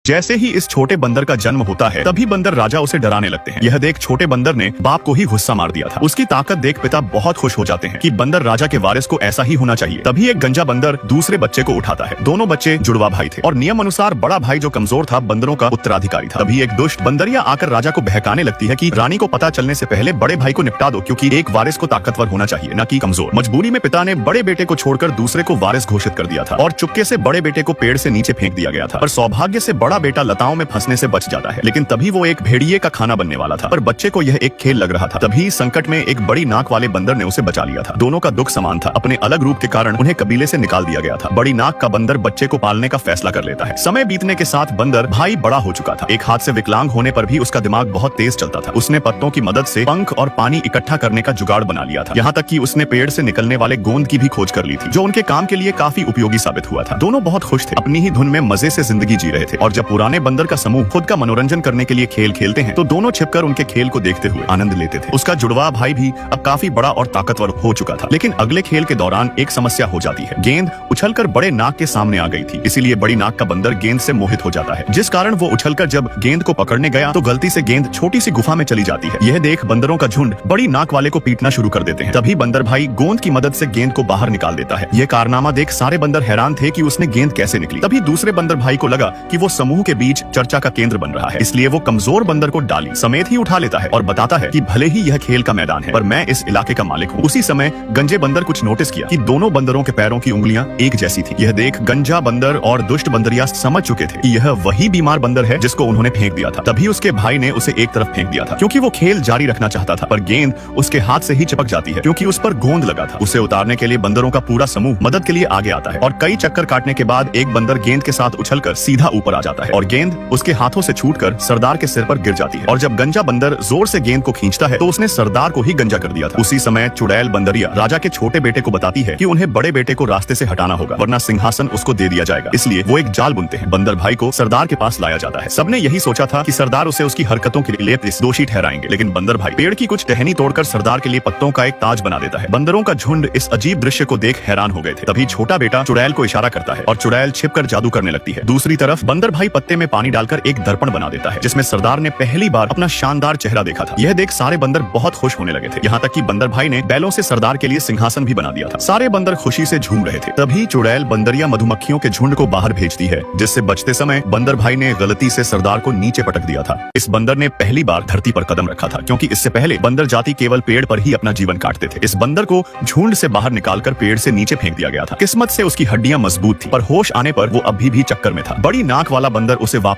जैसे ही इस छोटे बंदर का जन्म होता है तभी बंदर राजा उसे डराने लगते हैं। यह देख छोटे बंदर ने बाप को ही गुस्सा मार दिया था। उसकी ताकत देख पिता बहुत खुश हो जाते हैं कि बंदर राजा के वारिस को ऐसा ही होना चाहिए। तभी एक गंजा बंदर दूसरे बच्चे को उठाता है। दोनों बच्चे जुड़वा भाई थे और नियम अनुसार बड़ा भाई जो कमजोर था बंदरों का उत्तराधिकारी था। तभी एक दुष्ट बंदरिया आकर राजा को बहकाने लगती है कि रानी को पता चलने से पहले बड़े भाई को निपटा दो, क्योंकि एक वारिस को ताकतवर होना चाहिए न कि कमजोर। मजबूरी में पिता ने बड़े बेटे को छोड़कर दूसरे को वारिस घोषित कर दिया था और चुपके से बड़े बेटे को पेड़ से नीचे फेंक दिया गया था। पर सौभाग्य से बड़ा बेटा लताओं में फंसने से बच जाता है, लेकिन तभी वो एक भेड़िए का खाना बनने वाला था। पर बच्चे को यह एक खेल लग रहा था। तभी संकट में एक बड़ी नाक वाले बंदर ने उसे बचा लिया था। दोनों का दुख समान था। अपने अलग रूप के कारण उन्हें कबीले से निकाल दिया गया था। बड़ी नाक का बंदर बच्चे को पालने का फैसला कर लेता है। समय बीतने के साथ बंदर भाई बड़ा हो चुका था। एक हाथ से विकलांग होने पर भी उसका दिमाग बहुत तेज चलता था। उसने पत्तों की मदद से पंख और पानी इकट्ठा करने का जुगाड़ बना लिया था। यहाँ तक कि उसने पेड़ से निकलने वाले गोंद की भी खोज कर ली थी, जो उनके काम के लिए काफी उपयोगी साबित हुआ था। दोनों बहुत खुश थे, अपनी ही धुन में मजे से जिंदगी जी रहे थे। और जब पुराने बंदर का समूह खुद का मनोरंजन करने के लिए खेल खेलते हैं तो दोनों छिपकर उनके खेल को देखते हुए आनंद लेते थे। उसका जुड़वा भाई भी अब काफी बड़ा और ताकतवर हो चुका था। लेकिन अगले खेल के दौरान एक समस्या हो जाती है। गेंद उछलकर बड़े नाक के सामने आ गई थी, इसीलिए बड़ी नाक का बंदर गेंद से मोहित हो जाता है, जिस कारण वो उछलकर जब गेंद को पकड़ने गया तो गलती से गेंद छोटी सी गुफा में चली जाती है। यह देख बंदरों का झुंड बड़ी नाक वाले को पीटना शुरू कर देते हैं। तभी बंदर भाई गोंद की मदद से गेंद को बाहर निकाल देता है। यह कारनामा देख सारे बंदर हैरान थे कि उसने गेंद कैसे निकली। तभी दूसरे बंदर भाई को लगा कि वो समूह के बीच चर्चा का केंद्र बन रहा है, इसलिए वो कमजोर बंदर को डाली समेत ही उठा लेता है और बताता है कि भले ही यह खेल का मैदान है पर मैं इस इलाके का मालिक हूँ। उसी समय गंजे बंदर कुछ नोटिस किया कि दोनों बंदरों के पैरों की उंगलियां एक जैसी थी। यह देख गंजा बंदर और दुष्ट बंदरिया समझ चुके थे कि यह वही बीमार बंदर है जिसको उन्होंने फेंक दिया था। तभी उसके भाई ने उसे एक तरफ फेंक दिया था क्योंकि वो खेल जारी रखना चाहता था, पर गेंद उसके हाथ से ही चिपक जाती है क्योंकि उस पर गोंद लगा था। उसे उतारने के लिए बंदरों का पूरा समूह मदद के लिए आगे आता है और कई चक्कर काटने के बाद एक बंदर गेंद के साथ उछलकर सीधा ऊपर आ जाता है और गेंद उसके हाथों से छूटकर सरदार के सिर पर गिर जाती है। और जब गंजा बंदर जोर से गेंद को खींचता है तो उसने सरदार को ही गंजा कर दिया था। उसी समय चुड़ैल बंदरिया राजा के छोटे बेटे को बताती है कि उन्हें बड़े बेटे को रास्ते से हटाना होगा वरना सिंहासन उसको दे दिया जाएगा। इसलिए वो एक जाल बुनते हैं। बंदर भाई को सरदार के पास लाया जाता है। सबने यही सोचा था कि सरदार उसे उसकी हरकतों के लिए दोषी ठहराएंगे, लेकिन बंदर भाई पेड़ की कुछ टहनी तोड़कर सरदार के लिए पत्तों का एक ताज बना देता है। बंदरों का झुंड इस अजीब दृश्य को देख हैरान हो गए थे। तभी छोटा बेटा चुड़ैल को इशारा करता है और चुड़ैल छिपकर जादू करने लगती है। दूसरी तरफ बंदर भाई पत्ते में पानी डालकर एक दर्पण बना देता है जिसमें सरदार ने पहली बार अपना शानदार चेहरा देखा था। यह देख सारे बंदर बहुत खुश होने लगे थे, यहाँ तक कि बंदर भाई ने बैलों से सरदार के लिए सिंहासन भी बना दिया था। सारे बंदर खुशी से झूम रहे थे। तभी चुड़ैल बंदरिया मधुमक्खियों के झुंड को बाहर भेजती है, जिससे बचते समय बंदर भाई ने गलती से सरदार को नीचे पटक दिया था। इस बंदर ने पहली बार धरती पर कदम रखा था क्योंकि इससे पहले बंदर जाति केवल पेड़ पर ही अपना जीवन काटते थे। इस बंदर को झुंड से बाहर निकालकर पेड़ से नीचे फेंक दिया गया था। किस्मत से उसकी हड्डियां मजबूत थी, पर होश आने पर वो अभी भी चक्कर में था। बड़ी नाक वाला बंदर उसे